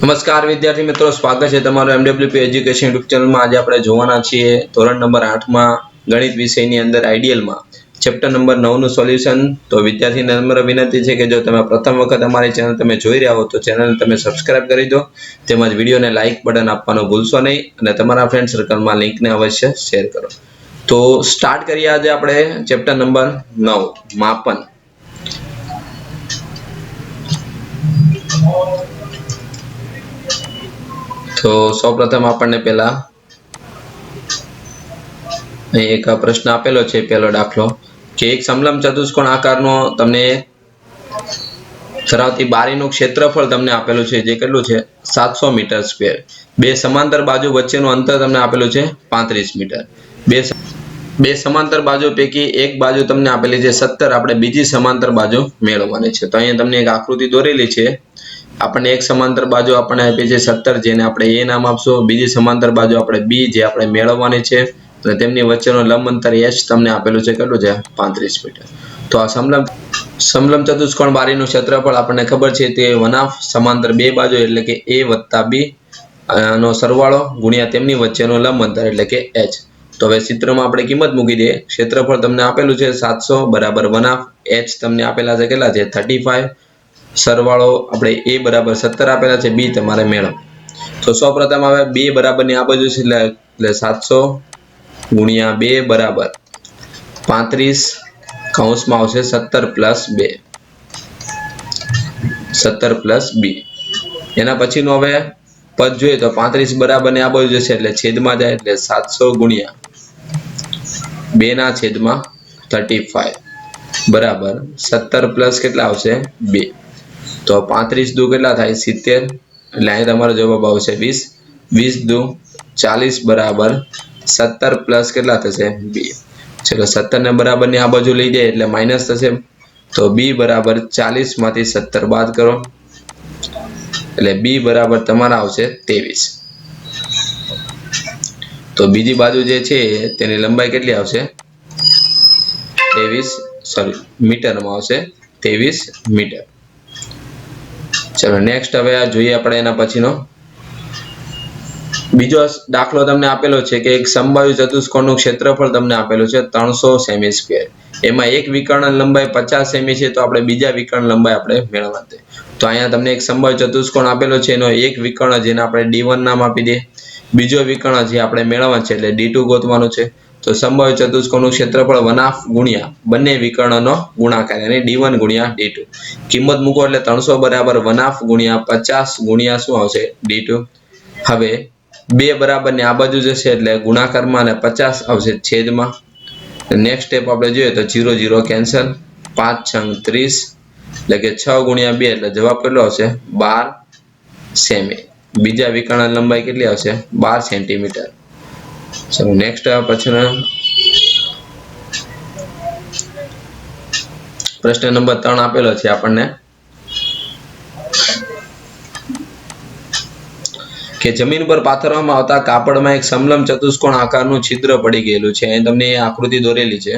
નમસ્કાર વિદ્યાર્થી મિત્રો, સ્વાગત છે તમારું MWP એજ્યુકેશન યુટ્યુબ ચેનલમાં। આજે આપણે જોવાના છીએ ધોરણ નંબર 8 માં ગણિત વિષયની અંદર આઈડિયલમાં ચેપ્ટર નંબર 9 નું સોલ્યુશન। તો વિદ્યાર્થીને નમ્ર વિનંતી છે કે જો તમે પ્રથમ વખત અમારી ચેનલ તમે જોઈ રહ્યા હો તો ચેનલને તમે સબસ્ક્રાઇબ કરી દો, તેમજ વિડીયોને લાઇક બટન આપવાનું ભૂલશો નહીં અને તમારા ફ્રેન્ડ સર્કલમાં લિંકને અવશ્ય શેર કરો। તો સ્ટાર્ટ કરીએ આજે આપણે ચેપ્ટર નંબર 9 માપન। तो સૌપ્રથમ આપણને પહેલા એક પ્રશ્ન આપેલો છે, પહેલો દાખલો કે એક સમલંબ ચતુષ્કોણ આકારનો તમને ધરાવતી બારીનું ક્ષેત્રફળ તમને આપેલું છે, જે કેટલું છે 700 મીટર સ્ક્વેર। બે સમાંતર બાજુ વચ્ચેનું અંતર તમને આપેલું છે 35 મીટર। બે સમાંતર બાજુ પૈકી એક બાજુ તમને આપેલી છે 17, આપણે બીજી સમાંતર બાજુ મેળવવાની છે। તો અહીંયા તમને એક આકૃતિ દોરેલી છે, આપણને એક સમાંતર બાજુ આપણને આપી છે 17, જેને આપણે એ નામ આપશું। બીજી સમાંતર બાજુ આપણે બી, જે આપણે મેળવવાની છે, અને તેમની વચ્ચેનું લંબ અંતર h તમને આપેલું છે કેટલું છે 35 મીટર। તો આ સમલંબ ચતુષ્કોણ બારીનું ક્ષેત્રફળ આપણને ખબર છે તે 1/2 સમાંતર બે બાજુ એટલે કે a વત્તા b નો સરવાળો ગુણ્યા તેમની વચ્ચેનું લંબ અંતર એટલે કે h। તો હવે ચિત્રમાં આપણે કિંમત મૂકી દઈએ। ક્ષેત્રફળ તમને આપેલું છે 700 બરાબર 1/2, h તમને આપેલા છે કેટલા છે 35, સરવાળો આપણે a બરાબર 17 આપેલા છે, b તમારે મેળવો। તો સૌપ્રથમ હવે 2 બરાબરની આ બાજુ છે એટલે 700 ગુણ્યા 2 બરાબર 35, કૌંસમાં આવશે 17 પ્લસ 2, 17 પ્લસ b। એના પછીનો હવે પદ જોઈએ તો 35 બરાબરની આ બાજુ જશે એટલે છેદમાં જાય એટલે 700 ગુણ્યા 2 ના છેદમાં 35 બરાબર 17 પ્લસ કેટલા આવશે 2। તો 35 દુ કેટલા થાય 70, એટલે અહીં તમારો જવાબ આવશે 20, 20 દુ 40 બરાબર 17 પ્લસ કેટલા થશે 2। ચલો 17 ને બરાબરની આ બાજુ લઈ જાય એટલે માઇનસ થશે, તો b બરાબર 40 માંથી 17 બાદ કરો એટલે b બરાબર તમારા આવશે 23। તો બીજી બાજુ જે છે તેની લંબાઈ કેટલી આવશે 23, મીટરમાં આવશે 23 મીટર। ચલો નેક્સ્ટ હવે આ જોઈએ આપણે એના પછીનો બીજો દાખલો તમને આપેલો છે કે એક સમબાહુ ચતુષ્કોણનું ક્ષેત્રફળ તમને આપેલું છે 300 સેમી સ્ક્વેર। એમાં એક વિકર્ણ લંબાઈ 50 સેમી છે, તો આપણે બીજા વિકર્ણ લંબાઈ આપણે મેળવવાની। તો અહીંયા તમને એક સમબાહુ ચતુષ્કોણ આપેલો છે, એનો એક વિકર્ણ જેને આપણે d1 નામ આપી દઈએ, બીજો વિકર્ણ જે આપણે મેળવવાનું છે એટલે d2 ગોતવાનું છે। તો સમબાહુ ચતુષ્કોણનું ક્ષેત્રફળ 1/2 ગુણ્યા બંને વિકર્ણનો ગુણાકાર એટલે d1 ગુણ્યા d2, કિંમત મૂકો એટલે 300 બરાબર 1/2 ગુણ્યા 50 ગુણ્યા શું આવશે d2। હવે 2 બરાબરની આ બાજુ જશે એટલે ગુણાકારમાં અને 50 આવશે છેદમાં। નેક્સ્ટ સ્ટેપ આપણે જોઈએ તો 0 0 કેન્સલ, 5 6 30 એટલે કે 6 ગુણ્યા 2 એટલે જવાબ કેટલો આવશે 12 સેમી। બીજા વિકર્ણ લંબાઈ કેટલી આવશે 12 સેન્ટીમીટર। ચલો નેક્સ્ટ પછીનો પ્રશ્ન નંબર 3 આપેલો છે આપણને કે જમીન પર પાથરવામાં આવતા કાપડમાં એક સમલંબ ચતુષ્કોણ આકારનું છિદ્ર પડી ગયેલું છે। અહીં તમને આકૃતિ દોરેલી છે।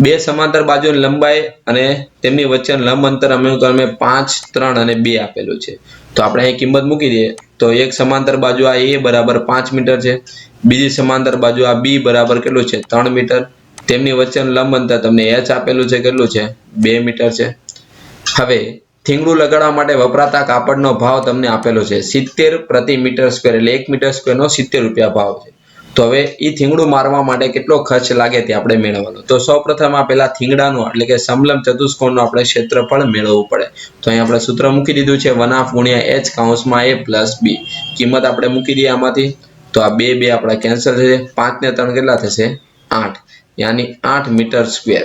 બે સમાંતર બાજુની લંબાઈ અને તેમની વચ્ચેનું લંબ અંતર અનુક્રમે 5, 3 અને 2 આપેલું છે। તો આપણે અહીં કિંમત મૂકી દઈએ તો એક સમાંતર બાજુ આ a બરાબર 5 મીટર છે, બીજી સમાંતર બાજુ આ b બરાબર કેટલું છે 3 મીટર, તેમની વચ્ચેનું લંબ અંતર તમને h આપેલું છે કેટલું છે 2 મીટર છે। હવે થીંગડું લગાડવા માટે વપરાતા કાપડનો ભાવ તમને આપેલો છે 70 પ્રતિ મીટર સ્ક્વેર, એટલે 1 મીટર સ્ક્વેરનો 70 રૂપિયા ભાવ છે। તો હવે એ થીંગડું મારવા માટે કેટલો ખર્ચ લાગે તે આપણે મેળવવાનો। તો સૌપ્રથમ આ પહેલા થીંગડાનું એટલે કે સમલંબ ચતુષ્કોણનું આપણે ક્ષેત્રફળ મેળવવું પડે। તો અહીં આપણે સૂત્ર મૂકી દીધું છે 1/2 ગુણ્યા h કૌંસમાં a પ્લસ b, કિંમત આપણે મૂકી દઈએ આમાંથી તો આ 2 2 આપણા કેન્સલ થશે, 5 ને 3 કેટલા થશે 8, યાની 8 મીટર સ્ક્વેર।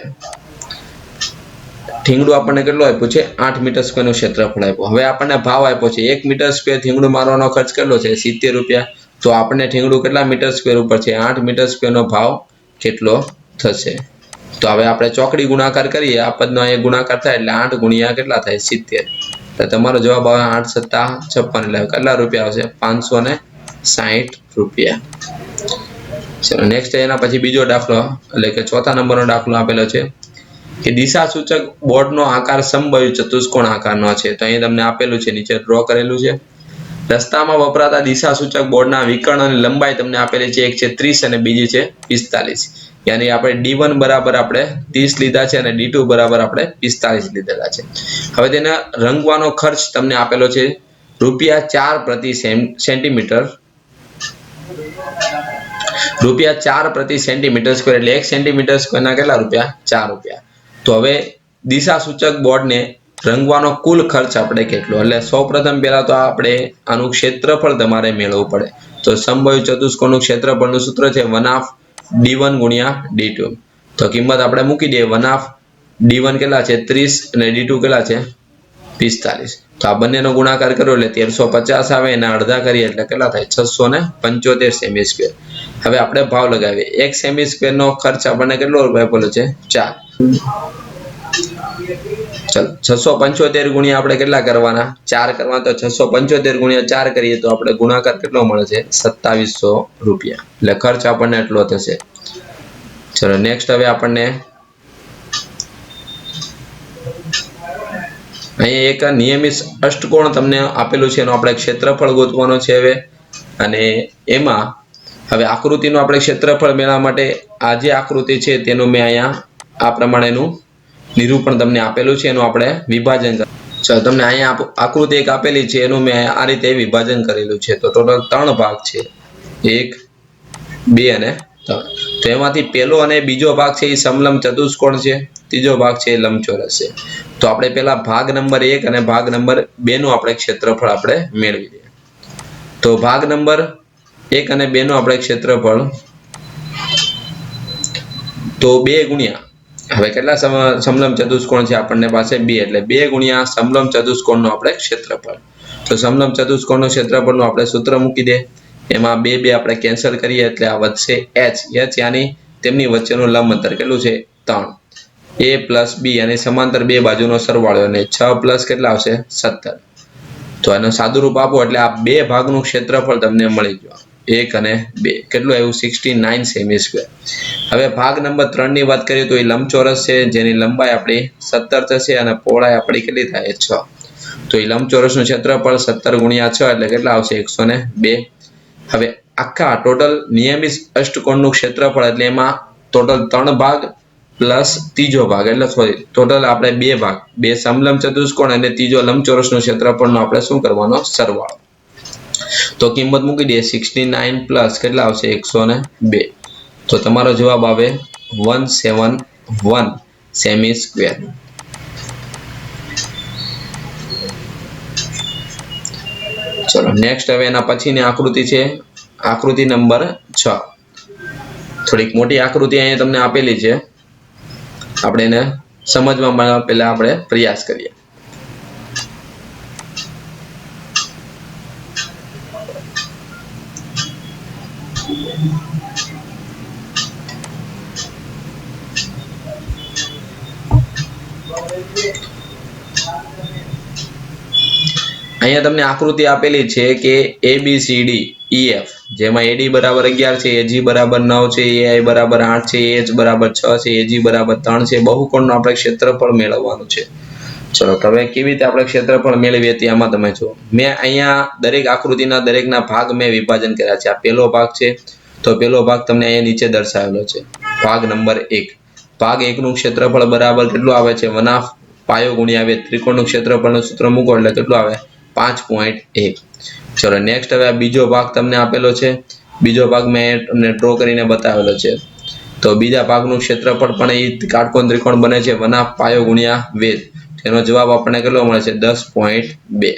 થીંગડું આપણને કેટલું આપ્યું છે 8 મીટર સ્ક્વેરનું ક્ષેત્રફળ આપ્યું। હવે આપણને ભાવ આપ્યો છે 1 મીટર સ્ક્વેર થીંગડું મારવાનો ખર્ચ કેટલો છે 70 રૂપિયા। તો આપણને થીંગડું કેટલા મીટર સ્ક્વેર ઉપર છે 8 મીટર સ્ક્વેરનો ભાવ કેટલો થશે। તો હવે આપણે ચોકડી ગુણાકાર કરીએ, આ પદનો અહીંયા ગુણાકાર થાય એટલે 8 ગુણ્યા કેટલા થાય 70, તો તમારો જવાબ આવે 8 સત્તા 56, એટલે કેટલા રૂપિયા આવશે 560 રૂપિયા। ચલો નેક્સ્ટ એના પછી બીજો દાખલો એટલે કે ચોથા નંબરનો દાખલો આપેલો છે કે દિશા સૂચક બોર્ડનો આકાર સમબાહુ ચતુષ્કોણ આકારનો છે। તો અહીં તમને આપેલું છે, નીચે ડ્રો કરેલું છે। રસ્તામાં વપરાતા દિશા સૂચક બોર્ડના વિકર્ણ અને લંબાઈ તમને આપેલી છે. એક છે 30 અને બીજી છે 45. યાની આપણે D1 બરાબર આપણે 30 લીધા છે અને D2 બરાબર આપણે 45 લીધેલા છે. હવે તેના રંગવાનો ખર્ચ તમને આપેલો છે ₹4 પ્રતિ સેન્ટીમીટર. ₹4 પ્રતિ સેન્ટીમીટર સ્ક્વેર એટલે 1 સેન્ટીમીટર સ્ક્વેરના કેટલા રૂપિયા? ₹4. તો હવે દિશા સૂચક બોર્ડને રંગવાનો કુલ ખર્ચ આપણે કેટલો? એટલે સૌપ્રથમ પહેલા તો આપણે આનું ક્ષેત્રફળ તમારે મેળવવું પડે. તો સમબાહુ ચતુષ્કોણનું ક્ષેત્રફળનું સૂત્ર છે 1/2 D1 ગુણ્યા D2. તો કિંમત આપણે મૂકી દઈએ. 1/2 D1 કેટલા છે? 30 અને D2 કેટલા છે? 45. તો આ બંનેનો ગુણાકાર કર્યો એટલે 1350 આવે. એના અડધા કરીએ એટલે કેટલા થાય? 675 સેમી સ્ક્વેર. હવે આપણે ભાવ લગાવીએ. 1 સેમી સ્ક્વેર નો ખર્ચ આપણને કેટલો આપેલો છે? 4. ચલો 675 ગુણ્યા આપણે કેટલા કરવાના? 4 કરવાના. તો 675 ગુણ્યા 4 કરીએ તો આપણે ગુણાકાર કેટલો મળે છે? ₹2700. એટલે ખર્ચ આપણને એટલો થશે. ચલો નેક્સ્ટ હવે આપણને અહીંયા એક નિયમિત અષ્ટકોણ તમને આપેલું છે. એનો આપણે ક્ષેત્રફળ ગોતવાનો છે હવે. અને એમાં હવે આકૃતિનું આપણે ક્ષેત્રફળ મેળવવા માટે આ જે આકૃતિ છે તેનું મેં અહીંયા આ પ્રમાણેનું નિરૂપણ તમને આપેલું છે. એનું આપણે વિભાજન ચાલો તમને અહીંયા આકૃતિ એક આપેલી છે. એનું મેં આ રીતે વિભાજન કરેલું છે. તો ટોટલ 3 ભાગ છે, 1, 2 અને 3. તો એમાંથી પહેલો અને બીજો ભાગ છે એ સમલંબ ચતુષ્કોણ છે. ત્રીજો ભાગ છે એ લંબચોરસ છે. તો આપણે પહેલા ભાગ નંબર 1 અને ભાગ નંબર 2 નું આપણે ક્ષેત્રફળ આપણે મેળવી દઈએ. તો ભાગ નંબર 1 અને 2 નું આપણે ક્ષેત્રફળ તો 2 ગુણ્યા હવે કેટલા સમલંબ ચતુષ્કોણ છે આપણને પાસે? 2. એટલે 2 ગુણ્યા સમલંબ ચતુષ્કોણનું આપણે ક્ષેત્રફળ. તો સમલંબ ચતુષ્કોણનું ક્ષેત્રફળનું આપણે સૂત્ર મૂકી દે. એમાં 2 આપણે કેન્સલ કરીએ એટલે આ વધશે h યાની તેમની વચ્ચેનું લંબ અંતર કેટલું છે? 3. a પ્લસ b અને સમાંતર બે બાજુનો સરવાળો અને 6 પ્લસ કેટલા આવશે? 17. તો આનું સાદુરૂપ આપો એટલે આ બે ભાગનું ક્ષેત્રફળ તમને મળી ગયું. 1 અને 2 કેટલું આવ્યું? 69 સેમી સ્ક્વેર. હવે ભાગ નંબર 3 ની વાત કરીએ તો એ લંબચોરસ છે જેની લંબાઈ આપણી 17 થશે અને પહોળાઈ આપણી કેટલી થાય? 6. તો એ લંબચોરસનું ક્ષેત્રફળ 17 ગુણ્યા 6 એટલે કેટલા આવશે? 102. હવે આખા ટોટલ નિયમિત અષ્ટકોણનું ક્ષેત્રફળ એટલે એમાં ટોટલ 3 ભાગ પ્લસ ત્રીજો ભાગ એટલે સોરી ટોટલ આપણે 2 ભાગ, 2 સમલંબ ચતુષ્કોણ અને ત્રીજો લંબચોરસનું ક્ષેત્રફળનો આપણે શું કરવાનો? સરવાળો. તો કિંમત મૂકી દઈએ. 69 પ્લસ કેટલા આવશે? 102. તો તમારો જવાબ આવે 171 સેમી સ્ક્વેર. ચલો નેક્સ્ટ હવે એના પછીની આકૃતિ છે આકૃતિ નંબર 6. થોડીક મોટી આકૃતિ અહીંયા તમને આપેલી છે. આપણે એને સમજવા પહેલા આપણે પ્રયાસ કરીએ. અહીંયા તમને આકૃતિ આપેલી છે કે ABCDEF જેમાં AD બરાબર 11 છે, AG બરાબર 9 છે, AI બરાબર 8 છે, AH બરાબર 6 છે, AG બરાબર 3 છે. બહુકોણનું આપણે ક્ષેત્રફળ મેળવવાનું છે. ચલો હવે કેવી રીતે આપણે ક્ષેત્રફળ મેળવીએ તેમાં તમે જુઓ. મેં અહીંયા દરેક આકૃતિના દરેકના ભાગ મેં વિભાજન કર્યા છે. આ પહેલો ભાગ છે તો પહેલો ભાગ તમને અહીંયા નીચે દર્શાવેલો છે. ભાગ નંબર 1. ભાગ 1 નું ક્ષેત્રફળ બરાબર કેટલું આવે છે? 1/2 પાયો ગુણ્યા આવે ત્રિકોણનું ક્ષેત્રફળનું સૂત્ર મૂકો એટલે કેટલું આવે? 5.1. ચલો નેક્સ્ટ હવે આ બીજો ભાગ તમને આપેલો છે. બીજો ભાગ મેં તમને ડ્રો કરીને બતાવેલો છે. તો બીજા ભાગનું ક્ષેત્રફળ પણ એ કાટકોણ ત્રિકોણ બને છે 1/2 પાયો ગુણ્યા વેધ. એનો જવાબ આપણને કેટલો મળે છે? 10.2.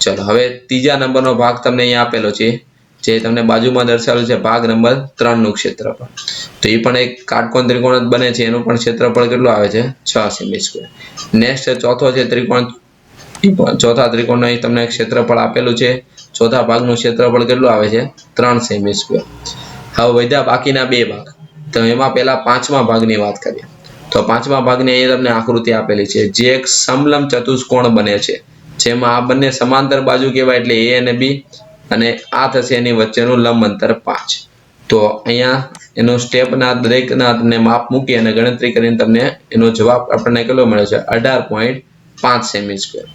ચલો હવે ત્રીજા નંબરનો ભાગ તમને અહીંયા આપેલો છે જે તમને બાજુમાં દર્શાવેલો છે ભાગ નંબર 3 નું ક્ષેત્રફળ. તો એ પણ એક કાટકોણ ત્રિકોણ જ બને છે. એનું પણ ક્ષેત્રફળ કેટલું આવે છે? 6 સેમી સ્ક્વેર. નેક્સ્ટ ચોથો છે ત્રિકોણ. ચોથા ત્રિકોણનું અહીં તમને ક્ષેત્રફળ આપેલું છે. ચોથા ભાગનું ક્ષેત્રફળ કેટલું આવે છે? 3 સેમી સ્ક્વેર. હવે વધ્યા બાકીના બે ભાગ. તો એમાં પહેલા પાંચમા ભાગની વાત કરીએ. તો પાંચમા ભાગની અહીં તમને આકૃતિ આપેલી છે જે એક સમલંબ ચતુષ્કોણ બને છે જેમાં આ બંને સમાંતર બાજુ કહેવાય એટલે A અને B અને આ થશે એની વચ્ચેનું લંબ અંતર 5. તો અહીંયા એનો સ્ટેપના દરેકના તમને માપ મૂકી અને ગણતરી કરીને તમને એનો જવાબ આપણને કેટલો મળે છે? 18.5 સેમી સ્ક્વેર.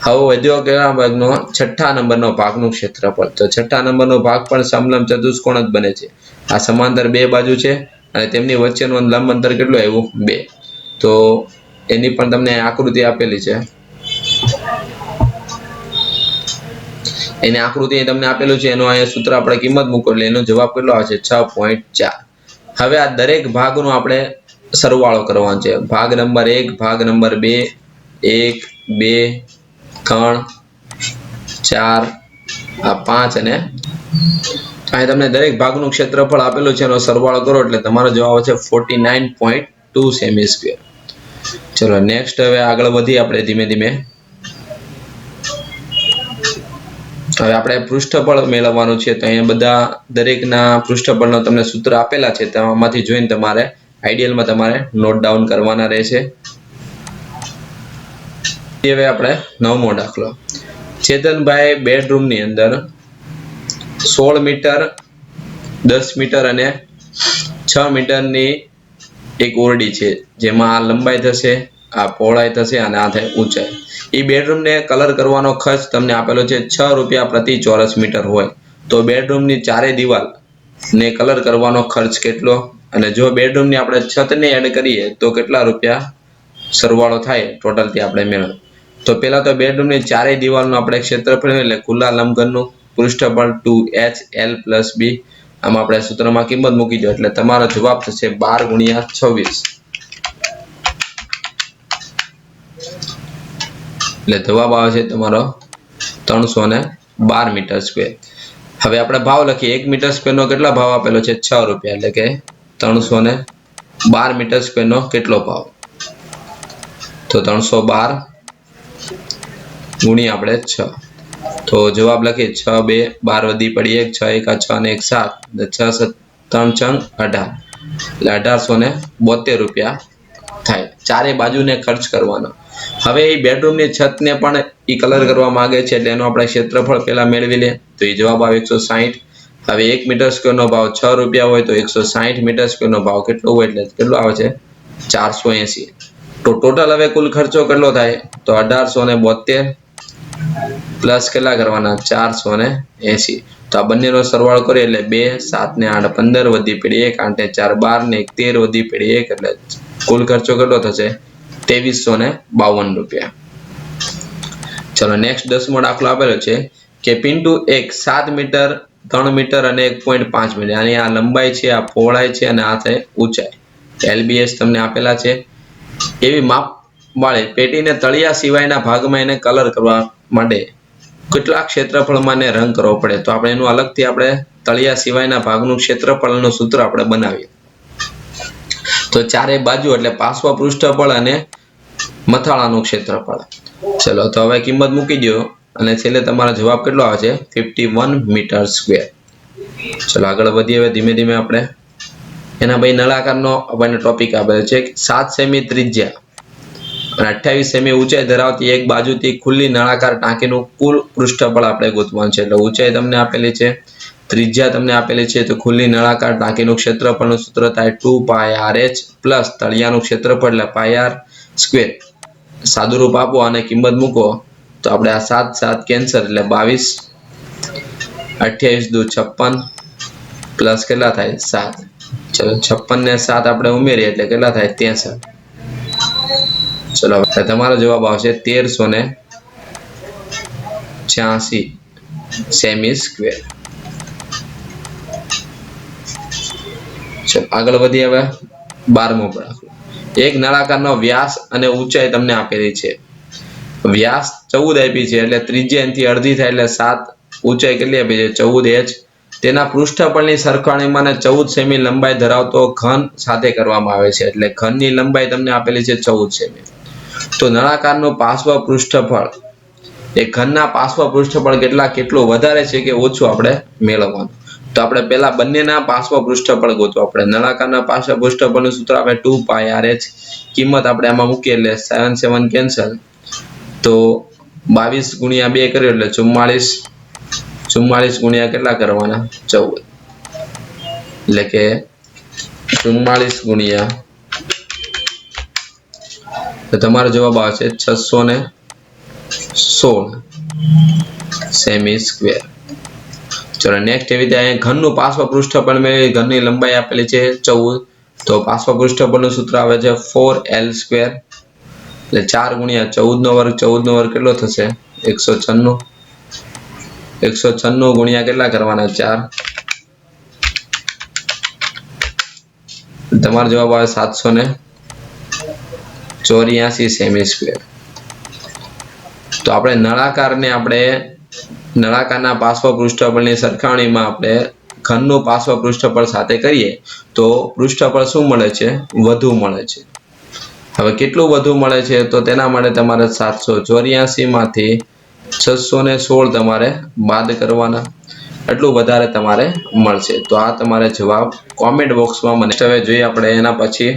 હવે વધ્યો કેવા ભાગનો છઠ્ઠા નંબરનો ભાગનું ક્ષેત્રફળ. તો છઠ્ઠા નંબરનો ભાગ પણ સમલંબ ચતુષ્કોણ જ બને છે. આ સમાંતર બે બાજુ છે અને તેમની વચ્ચેનું લંબ અંતર કેટલું આવ્યું 2. તો એની પણ તમને આકૃતિ આપેલી છે. એની આકૃતિ તમને આપેલું છે, એનો અહીંયા સૂત્ર આપણે કિંમત મૂકો એટલે એનો જવાબ કેટલો આવે છે 6.4. હવે આ દરેક ભાગનો આપણે સરવાળો કરવાનો છે. ભાગ નંબર 1, ભાગ નંબર 2, 1, 2, 3, 4, આ 5 અને અહીં તમને દરેક ભાગનું ક્ષેત્રફળ આપેલું છે, એનો સરવાળો કરો એટલે તમારો જવાબ આવશે 49.2 સેમી સ્ક્વેર. ચલો નેક્સ્ટ હવે આગળ વધી આપણે ધીમે ધીમે. હવે આપણે પૃષ્ઠફળ મેળવવાનું છે. તો અહીંયા બધા દરેકના પૃષ્ઠફળનો તમને સૂત્ર આપેલા છે, તેમાંથી જોઈને તમારે આઈડિયલમાં તમારે નોટ ડાઉન કરવાના રહેશે. હવે આપણે 9મો દાખલો. ચેતનભાઈ બેડરૂમની અંદર 16 મીટર, 10 મીટર અને 6 મીટરની એક ઓરડી છે, જેમાં આ લંબાઈ થશે, આ પહોળાઈ થશે અને આ થાય ઊંચાઈ. એ બેડરૂમને કલર કરવાનો ખર્ચ તમને આપેલો છે 6 રૂપિયા પ્રતિ ચોરસ મીટર હોય તો બેડરૂમની ચારે દિવાલ ને કલર કરવાનો ખર્ચ કેટલો, અને જો બેડરૂમની આપણે છતને એડ કરીએ તો કેટલા રૂપિયા સરવાળો થાય ટોટલ તે આપણે મેળવો. તો પહેલા તો બેડરૂમની ચારેય દિવાલનું આપણે ક્ષેત્રફળ એટલે ખુલ્લા લંબઘનનું પૃષ્ઠફળ 2HL + B. આમાં આપણે સૂત્રમાં કિંમત મૂકી દો એટલે તમારો જવાબ થશે 12 × 26. એટલે જવાબ આવે છે તમારો 312 મીટર સ્ક્વેર. હવે આપણે ભાવ લખીએ. 1 મીટર સ્ક્વેરનો કેટલા ભાવ આપેલો છે 6 રૂપિયા, એટલે કે 312 મીટર સ્ક્વેરનો કેટલો ભાવ, તો 312 ગુણ્યા આપણે 6. તો જવાબ લખીએ 6 2 12 વધી પડી 1 6 1 6 અને 1 7 6 3 6 18 એટલે 1872 રૂપિયા થાય. ચારે બાજુને ખર્ચ કરવાનો. હવે એ બેડરૂમની છતને પણ એ કલર કરવા માંગે છે એટલે એનું આપણે ક્ષેત્રફળ પહેલા મેળવી લે. તો એ જવાબ આવે 160. હવે 1 મીટર સ્ક્વેરનો ભાવ 6 રૂપિયા હોય તો 160 મીટર સ્ક્વેરનો ભાવ કેટલો હોય એટલે કેટલો આવે છે 480. તો ટોટલ હવે કુલ ખર્ચો કેટલો થાય તો 1872 પ્લસ કેટલા કરવાના 480. તો આ બંનેનો સરવાળો કરીએ એટલે 2 7 ને 8 15 વધી પડી 1 8 ને 4 12 ને 1 13 વધી પડી 1 એટલે કુલ ખર્ચો કેટલો થશે 2352 રૂપિયા. ચલો નેક્સ્ટ 10મો દાખલો આપેલો છે કે પિન્ટુ એક 7 મીટર, 3 મીટર અને 1.5 મીટર. આની આ લંબાઈ છે, આ પહોળાઈ છે અને આ થાય ઊંચાઈ. LBS તમને આપેલા છે. એવી માપ વાળી પેટીને તળિયા સિવાયના ભાગમાં એને કલર કરવા માટે કેટલા ક્ષેત્રફળમાં એને રંગ કરવો પડે. તો આપણે એનું અલગથી આપણે તળિયા સિવાયના ભાગનું ક્ષેત્રફળનું સૂત્ર આપણે બનાવીએ. તો ચારે બાજુ એટલે પાર્શ્વ પૃષ્ઠફળ અને મથાળાનું ક્ષેત્રફળ. ચલો તો હવે કિંમત મૂકી દો અને છેલ્લે તમારો જવાબ કેટલો આવે છે 51 મીટર સ્ક્વેર. ચલો આગળ વધીએ હવે ધીમે ધીમે આપણે. એના ભાઈ નળાકારનો આપણને ટોપિક આપેલો છે. 7 સેમી ત્રિજ્યા અને 28 સેમી ઊંચાઈ ધરાવતી એક બાજુથી ખુલ્લી નળાકાર ટાંકીનું કુલ પૃષ્ઠફળ આપણે ગોતવાનું છે. એટલે ઊંચાઈ તમને આપેલી છે, ત્રિજ્યા તમને આપેલી છે. તો ખુલ્લી નળાકાર ટાંકીનું ક્ષેત્રફળનું સૂત્ર થાય 2πRH પ્લસ તળિયાનું ક્ષેત્રફળ એટલે πr સ્ક્વેર. સાદું રૂપ આપો અને કિંમત મૂકો તો આપણે આ 7 7 કેન્સલ એટલે 22, 28 દુ 56 પ્લસ કેટલા થાય 7. ચલો 56 ને 7 આપણે ઉમેરીએ એટલે કેટલા થાય 63. ચલો હવે તમારો જવાબ આવશે 1386 સેમી સ્ક્વેર. ચલો આગળ વધીએ હવે 12મો દાખલો. એક નળાકારનો વ્યાસ અને ઊંચાઈ તમને આપેલી છે. વ્યાસ 14 આપી છે એટલે ત્રિજ્યા એનાથી અડધી થાય એટલે 7. ઊંચાઈ કેટલી આપી છે 14h. તેના પૃષ્ઠફળની સરખામણીમાં 14 સેમી લંબાઈ ધરાવતો ઘન સાથે કરવામાં આવે છે. એટલે ઘનની લંબાઈ તમને આપેલી છે 14 સેમી. તો નળાકારનું પાર્શ્વ પૃષ્ઠફળ એ ઘનના પાર્શ્વ પૃષ્ઠફળ કેટલું વધારે છે કે ઓછું આપણે મેળવવાનું. તો આપણે પહેલા બંનેના પાર્શ્વ પૃષ્ઠફળ ગોતવા પડે. નળાકારના પાર્શ્વ પૃષ્ઠફળનું સૂત્ર આપણે 2πRH. કિંમત આપણે આમાં મૂકીએ એટલે 7 7 કેન્સલ. તો 22 ગુણ્યા 2 કર્યો એટલે 44. 44 ગુણ્યા કેટલા કરવાના 14 એટલે કે 44 ગુણ્યા તો તમારો જવાબ આવશે 600 ને 16 સેમી સ્ક્વેર. ચલો નેક્સ્ટ એવી રીતે અહીંયા ઘનનું પાર્શ્વ પૃષ્ઠફળ મેળવી ઘનની લંબાઈ આપેલી છે 14. તો પાર્શ્વ પૃષ્ઠફળનું સૂત્ર આવે છે 4l સ્ક્વેર, એટલે 4 ગુણ્યા 14 નો વર્ગ, 14 નો વર્ગ કેટલો થશે 196. 196 ગુણ્યા કેટલા કરવાના 4, તમારો જવાબ આવે 784 સેમી સ્ક્વેર. તો આપણે નળાકારના પાર્શ્વ પૃષ્ઠફળની સરખામણીમાં આપણે ઘનનું પાર્શ્વ પૃષ્ઠફળ સાથે કરીએ તો પૃષ્ઠફળ શું મળે છે, વધુ મળે છે. હવે કેટલું વધુ મળે છે તો તેના માટે તમારે 784 માંથી 616 તમારે બાદ કરવાના, એટલું વધારે તમારે મળશે. તો આ તમારે જવાબ કોમેન્ટ બોક્સમાં મને. હવે જોઈએ આપણે એના પછી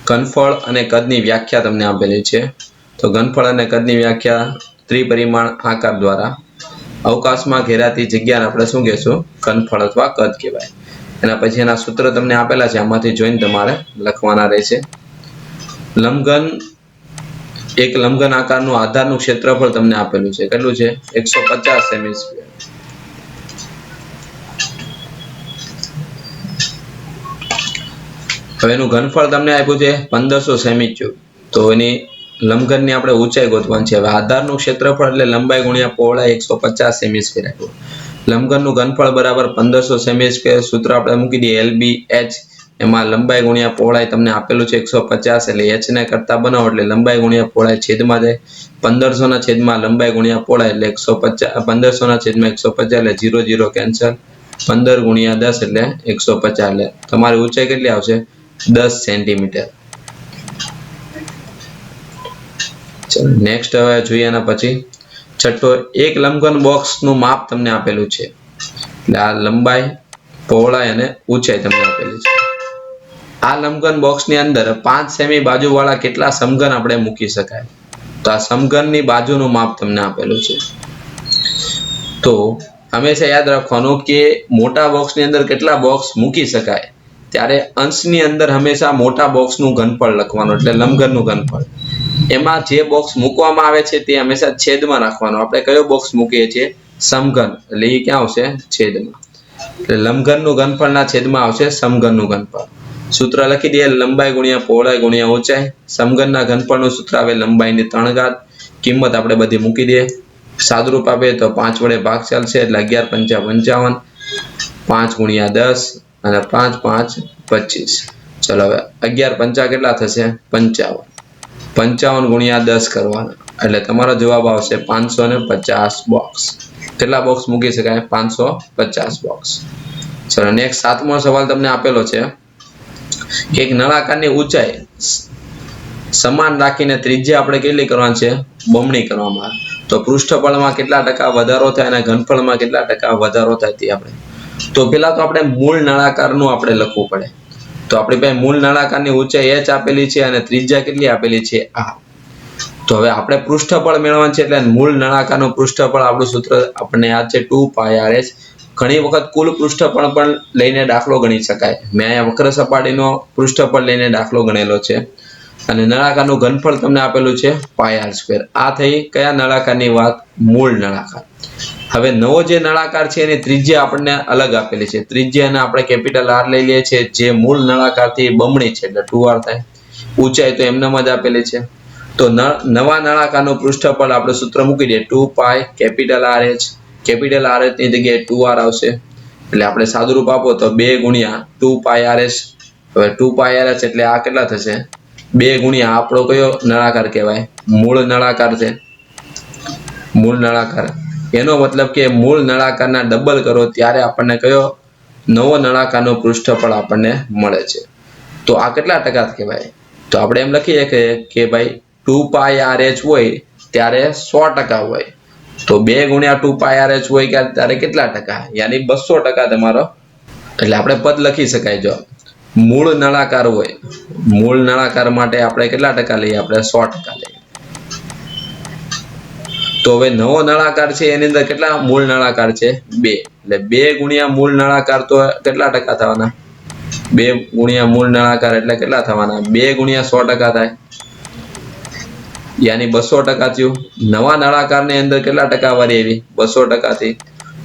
ઘનફળ અને કદની વ્યાખ્યા તમને આપેલી છે. તો ઘનફળ અને કદની વ્યાખ્યા ત્રિપરિમાણ આકાર દ્વારા અવકાશમાં ઘેરાતી જગ્યાને આપણે શું કહેશું, ઘનફળ અથવા કદ કહેવાય. એના પછી એના સૂત્ર તમને આપેલા છે, આમાંથી જોઈને તમારે લખવાના રહેશે. એક લંબઘન આકારનું આધારનું ક્ષેત્રફળ તમને આપેલું છે, કેટલું છે 150 સેમી સ્ક્વેર. હવે એનું ઘનફળ તમને આપ્યું છે 1500 સેમી ક્યુબ. તો એની લંબઘનની આપણે ઊંચાઈ ગોતવાની છે. હવે આધારનું ક્ષેત્રફળ એટલે લંબાઈ ગુણ્યા પહોળાઈ 150 સેમી સ્ક્વેર આપ્યું. લંબઘનનું ઘનફળ બરાબર 1500 સેમી સ્ક્વેર. સૂત્ર આપણે મૂકી દઈએ LBH, એમાં લંબાઈ ગુણ્યા પહોળાઈ તમને આપેલું છે 150, એટલે h ને કરતા બનાવો એટલે લંબાઈ ગુણ્યા પહોળાઈ છેદમાં જાય. 1500 ના છેદમાં લંબાઈ ગુણ્યા પહોળાઈ એટલે 150, 1500 ના છેદમાં 150 એટલે 0 0 કેન્સલ. 15 ગુણ્યા 10 એટલે 150, એટલે તમારી ઊંચાઈ કેટલી આવશે 10 સેન્ટીમીટર. ચલો નેક્સ્ટ હવે જોઈએ એના પછી છઠ્ઠો, એક લંબઘન બોક્સનું માપ તમને આપેલું છે, એટલે આ લંબાઈ, પહોળાઈ અને ઊંચાઈ તમને આપેલી છે. આ લંબઘન બોક્સની અંદર 5 સેમી બાજુવાળા કેટલા સમઘન આપણે મૂકી શકાય? તો આ સમઘનની બાજુનું માપ તમને આપેલું છે. તો હંમેશા યાદ રાખવાનું કે મોટા બોક્સની અંદર કેટલા બોક્સ મૂકી શકાય, ત્યારે અંશની અંદર હંમેશા મોટા બોક્સનું ઘનફળ લખવાનું, એટલે લંબઘનનું ઘનફળ. એમાં જે બોક્સ મૂકવામાં આવે છે તે હંમેશા છેદમાં રાખવાનો. આપણે કયો બોક્સ મૂકીએ છીએ, સમઘન, એટલે એ ક્યાં આવશે, છેદમાં. એટલે લંબઘનનું ઘનફળના છેદમાં આવશે સમઘનનું ઘનફળ. સૂત્ર લખી દઈએ, લંબાઈ ગુણ્યા પહોળાઈ ગુણ્યા ઊંચાઈ. સમઘનના ઘનફળનું સૂત્ર આવે લંબાઈની 3 ઘાત. કિંમત આપણે બધી મૂકી દઈએ. સાદુરૂપ આપે તો 5 વડે ભાગ ચાલશે, એટલે 11 પંચા 55, 5 ગુણ્યા 10 અને 5 5 25. ચલો હવે 11 પંચા કેટલા થશે 55. 55 ગુણ્યા 10 કરવાના, એટલે તમારો જવાબ આવશે 550 બોક્સ. કેટલા બોક્સ મૂકી શકાય, 550 બોક્સ. ચલો નેક્સ્ટ 7મો સવાલ તમને આપેલો છે. એક નળાકારની ઊંચાઈ સમાન રાખીને ત્રિજ્યા આપણે કેટલી કરવાની છે, બમણી કરવામાં આવે. તો પૃષ્ઠફળમાં કેટલા ટકા વધારો થાય અને ઘનફળમાં કેટલા ટકા વધારો થાય તે આપણે. તો પેલા તો આપણે મૂળ નળાકારનું આપણે લખવું પડે. તો આપણી પાસે મૂળ નળાકારની ઊંચાઈ h આપેલી છે અને ત્રિજ્યા કેટલી આપેલી છે આ. તો હવે આપણે પૃષ્ઠફળ મેળવવાનું છે, એટલે મૂળ નળાકારનું પૃષ્ઠફળ આપણું સૂત્ર આપણને યાદ છે 2πrh. ઘણી વખત કુલ પૃષ્ઠફળ પણ લઈને દાખલો ગણી શકાય. મેં અહીંયા વક્ર સપાટીનો પૃષ્ઠફળ લઈને દાખલો ગણેલો છે. અને નળાકારનું ઘનફળ તમને આપેલું છે πr². આ થઈ કયા નળાકારની વાત, મૂળ નળાકાર. હવે નવો જે નળાકાર છે એની ત્રિજ્યા આપણને અલગ આપેલી છે. ત્રિજ્યાને આપણે કેપિટલ R લઈ લઈએ છીએ, જે મૂળ નળાકારથી બમણી છે, એટલે 2r થાય. ઊંચાઈ તો એમનેમ જ આપેલી છે. તો નવા નળાકારનું પૃષ્ઠફળ આપણે સૂત્ર મૂકી દઈએ 2π કેપિટલ RH. કેપિટલ RH ની જગ્યાએ 2r આવશે, એટલે આપણે સાદુરૂપ આપો તો 2 ગુણ્યા 2πrh. હવે 2πrh એટલે આ કેટલા થશે, 2 ગુણ્યા આપણો કયો નળાકાર કહેવાય, મૂળ નળાકાર છે. મૂળ નળાકાર એનો મતલબ કે મૂળ નળાકારના ડબલ કરો ત્યારે આપણને કયો નવો નળાકારનો પૃષ્ઠફળ આપણને મળે છે. તો આ કેટલા ટકા કહેવાય, તો આપણે એમ લખીએ કે ભાઈ 2πrh હોય ત્યારે 100% હોય. તો 2 ગુણ્યા 2πrh હોય ત્યારે કેટલા ટકા, યાની 200% તમારો. એટલે આપણે પદ લખી શકાય. જો મૂળ નળાકાર હોય, મૂળ નળાકાર માટે આપણે કેટલા ટકા લઈએ, આપણે 100% લઈએ. તો હવે નવો નળાકાર છે એની અંદર કેટલા મૂળ નળાકાર છે, 2. એટલે 2 ગુણ્યા મૂળ નળાકાર તો કેટલા ટકા થવાના, 2 ગુણ્યા મૂળ નળાકાર એટલે કેટલા થવાના, 2 ગુણ્યા 100% થાય. યાની 200% થયું. નવા નળાકારની અંદર કેટલા ટકાવારી આવી? 200% થી.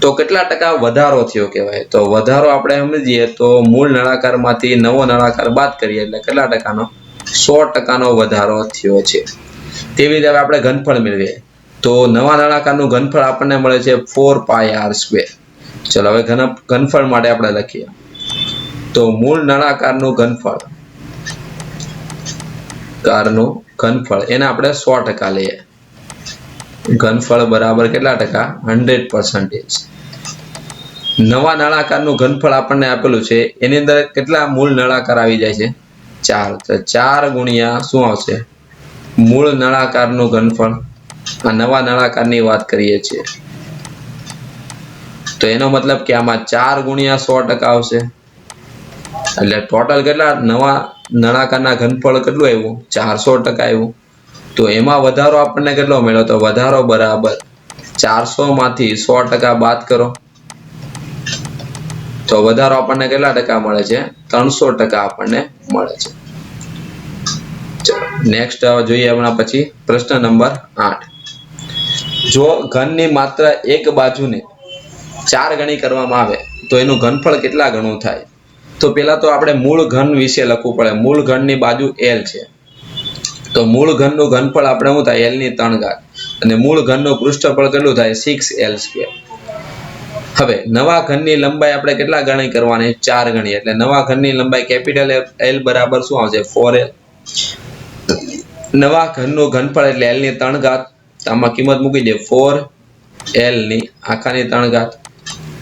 તો કેટલા ટકા વધારો થયો કહેવાય? તો વધારો આપણે સમજીએ તો મૂળ નળાકારમાંથી નવો નળાકાર બાદ કરીએ એટલે કેટલા ટકાનો? 100%નો વધારો થયો છે. તેવી રીતે આપણે ઘનફળ મેળવીએ તો નવા નળાકારનું ઘનફળ આપણને મળે છે 4πr². ચલો હવે ઘનફળ માટે આપણે લખીએ તો મૂળ નળાકારનું ઘનફળ એને આપણે 100% લઈએ. ઘનફળ બરાબર કેટલા ટકા? 100%. નવા નળાકારનું ઘનફળ આપણને આપેલું છે એની અંદર કેટલા મૂળ નળાકાર આવી જાય છે? 4. તો 4 ગુણ્યા શું આવશે? મૂળ નળાકારનું ઘનફળ. આ નવા નળાકારની વાત કરીએ છીએ તો એનો મતલબ કે આમાં 4 ગુણ્યા 100% આવશે એટલે ટોટલ કેટલા નવા નળાકારના ઘનફળ કેટલું આવ્યું? 400% આવ્યું. તો એમાં વધારો આપણને કેટલો મળ્યો? તો વધારો બરાબર 400 માંથી 100% બાદ કરો તો વધારો આપણને કેટલા ટકા મળે છે? 300% આપણને મળે છે. ચલો નેક્સ્ટ જોઈએ હમણાં પછી પ્રશ્ન નંબર 8. જો ઘનની માત્ર એક બાજુને 4 ગણી કરવામાં આવે તો એનું ઘનફળ કેટલા ગણું થાય? તો પેલા તો આપણે મૂળ ઘન વિશે લખવું પડે. મૂળ ઘનની બાજુ l છે તો મૂળ ઘનનું ઘનફળ આપણે શું થાય? l ની 3 ઘાત અને મૂળ ઘનનું પૃષ્ઠફળ કેટલું થાય? 6l². હવે નવા ઘનની લંબાઈ આપણે કેટલા ગણી કરવાની? 4 ગણી. એટલે નવા ઘનની લંબાઈ કેપિટલ L બરાબર શું આવશે? 4l. નવા ઘનનું ઘનફળ એટલે l ની 3 ઘાત. આમાં કિંમત મૂકી દે 4l ની આખાની 3 ઘાત.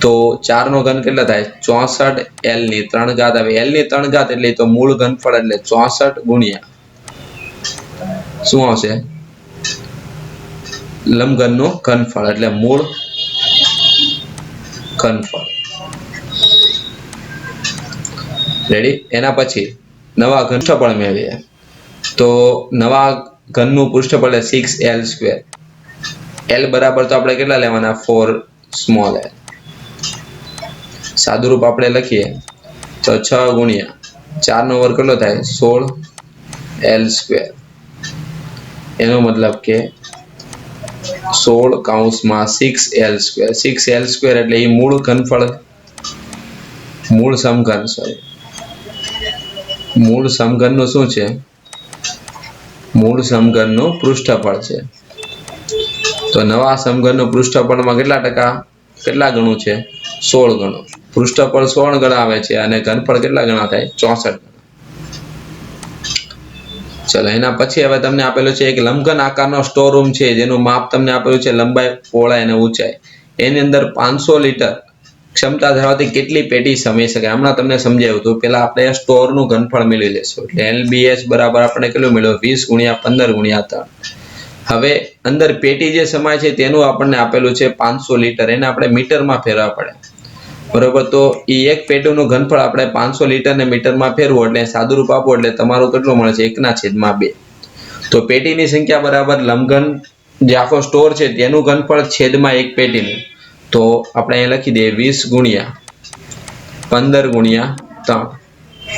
તો 4 નો ઘન કેટલા થાય? 64 l ની 3 ઘાત. હવે l ની 3 ઘાત એટલે તો મૂળ ઘનફળ એટલે 64 ગુણ્યા શું આવશે? લંબઘનનું ઘનફળ એટલે મૂળ ઘનફળ. રેડી? એના પછી નવા ઘનફળ મેળવીએ તો નવા ઘનનું પૃષ્ઠફળ 6l². l બરાબર તો આપણે કેટલા લેવાના? 4 સ્મોલ l. સાદુરૂપ આપણે લખીએ તો 6 ગુણ્યા 4 નો વર્ગ કેટલો થાય? 16l². એનો મતલબ કે 16 કૌંસમાં 6l². 6l² એટલે એ મૂળ ઘનફળ મૂળ સમઘનનું શું છે? મૂળ સમઘનનું પૃષ્ઠફળ છે. તો નવા સમઘનનું પૃષ્ઠફળમાં કેટલા ગણું છે? 16 ગણું. પૃષ્ઠફળ 16 ગણા આવે છે અને ઘનફળ કેટલા ગણા થાય? 64 ગણા. ચલો એના પછી હવે તમને આપેલું છે એક લંબઘન આકારનો સ્ટોર રૂમ છે જેનું માપ તમને આપેલું છે લંબાઈ, પહોળાઈ અને ઊંચાઈ. એની અંદર 500 લીટર ક્ષમતા ધરાવતી કેટલી પેટી સમાઈ શકે? હમણાં તમને સમજાવ્યું હતું. પેલા આપણે સ્ટોરનું ઘનફળ મેળવી લેશું એટલે LBH બરાબર આપણે કેટલું મેળવ્યું? 20 ગુણ્યા 15 ગુણ્યા 3. હવે અંદર પેટી જે સમાય છે તેનું આપણને આપેલું છે 500 લીટર. એને આપણે મીટરમાં ફેરવા પડે. બરોબર? તો એ એક પેટીનું ઘનફળ આપણે 500 લીટરને મીટરમાં ફેરવું એટલે સાદુરૂપ આપો એટલે તમારું કેટલું મળે છે? 1/2. તો પેટીની સંખ્યા બરાબર લંબઘન જે આખો સ્ટોર છે તેનું ઘનફળ છેદમાં એક પેટીનું. તો આપણે અહીં લખી દઈએ 20 ગુણ્યા 15 ગુણ્યા 3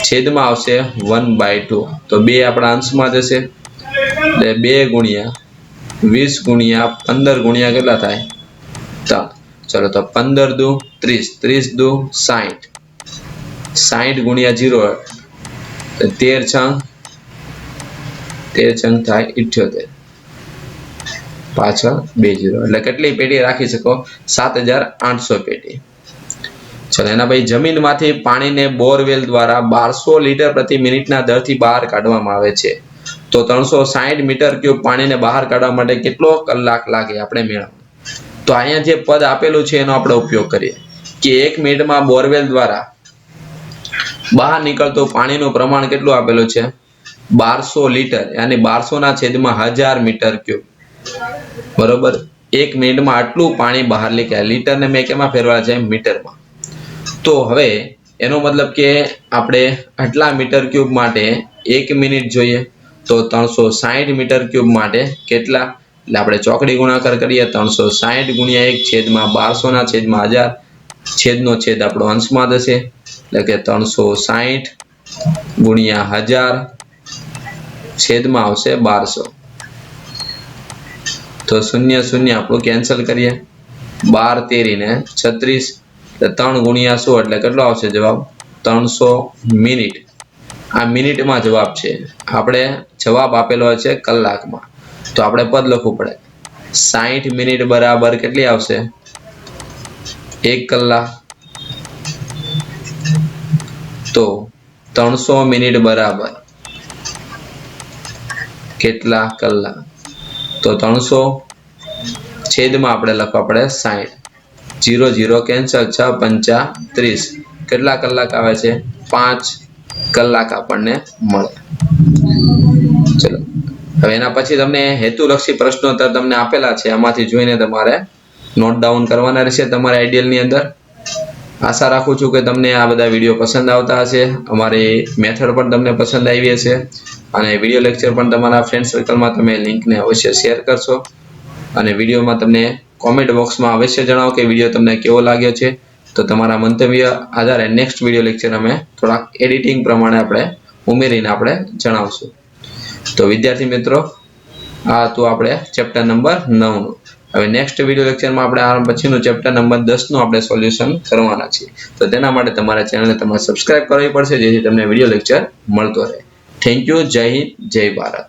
છેદમાં આવશે 1/2. તો 2 આપણા અંશમાં જશે એટલે 2 ગુણ્યા 20 ગુણ્યા 15 ગુણ્યા કેટલા થાય? 3. ચલો તો 15 દુ 30, 30 દુ 60, 60 ગુણ્યા 0 13 છંગ થાય 78. પાછળ 2 0 એટલે કેટલી પેટી રાખી શકો? 7800 પેટી. ચલો એના પછી જમીનમાંથી પાણીને બોરવેલ દ્વારા 1200 લીટર પ્રતિ મિનિટના દરથી બહાર કાઢવામાં આવે છે તો 360 મીટર ક્યુબ પાણીને બહાર કાઢવા માટે કેટલો કલાક લાગે? આપણે મેળવવું. તો અહીંયા જે પદ આપેલું છે એનો આપણે ઉપયોગ કરીએ કે 1 મિનિટમાં બોરવેલ દ્વારા બહાર નીકળતું પાણીનું પ્રમાણ કેટલું આપેલું છે? 1200 લીટર યાની 1200 ના છેદમાં 1000 મીટર ક્યુબ. બરોબર? 1 મિનિટમાં આટલું પાણી બહાર નીકળે. લીટરને મેં કેમાં ફેરવાયા છે? મીટરમાં. તો હવે એનો મતલબ કે આપણે આટલા મીટર ક્યુબ માટે 1 મિનિટ જોઈએ તો 360 મીટર ક્યુબ માટે કેટલા? એટલે આપણે ચોકડી ગુણાકાર કરીએ 360 ગુણ્યા 1 છેદમાં 1200 ના છેદમાં 1000 છેદનો છેદ આપણો અંશમાં થશે એટલે કે 360 ગુણ્યા 1000 છેદમાં આવશે 1200. તો 0 0 આપણું કેન્સલ કરીએ. 12 13 ને 36 એટલે 3 ગુણ્યા 100 એટલે કેટલો આવશે જવાબ? 300 મિનિટ. આ મિનિટમાં જવાબ છે. આપણે જવાબ આપેલો છે કલાકમાં, તો આપણે પદ લખવું પડે. 60 મિનિટ બરાબર કેટલી આવશે? 1 કલાક. તો 300 મિનિટ બરાબર કેટલા કલાક? તો 300 છેદમાં આપણે લખવા પડે 60. 0 0 કેન્સલ. 6 5 30. કેટલા કલાક આવે છે? 5 કલાક આપણને મળે. ચલો, હવે એના પછી તમને હેતુલક્ષી પ્રશ્નોત્તર તમને આપેલા છે, આમાંથી જોઈને તમારે નોટ ડાઉન કરવાના રહેશે તમારા આઈડિયલની અંદર. આશા રાખું છું કે તમને આ બધા વિડીયો પસંદ આવતા હશે, અમારી મેથડ પણ તમને પસંદ આવી હશે, અને વિડીયો લેક્ચર પણ તમારા ફ્રેન્ડ સર્કલમાં તમે લિંકને અવશ્ય શેર કરશો. અને વિડીયોમાં તમને કોમેન્ટ બોક્સમાં અવશ્ય જણાવો કે વિડીયો તમને કેવો લાગ્યો છે. તો તમારા મંતવ્ય આધારે નેક્સ્ટ વિડીયો લેક્ચર અમે થોડાક એડિટિંગ પ્રમાણે આપણે ઉમેરીને આપણે જણાવશું. તો વિદ્યાર્થી મિત્રો, આ હતું આપણે ચેપ્ટર નંબર 9 નું. હવે નેક્સ્ટ વિડીયો લેક્ચરમાં આપણે આ પછીનું ચેપ્ટર નંબર 10 નું આપણે સોલ્યુશન કરવાના છીએ. તો તેના માટે તમારા ચેનલને તમારે સબસ્ક્રાઇબ કરવી પડશે, જેથી તમને વિડીયો લેક્ચર મળતો રહે. Thank you. જય હિન્દ, જય ભારત.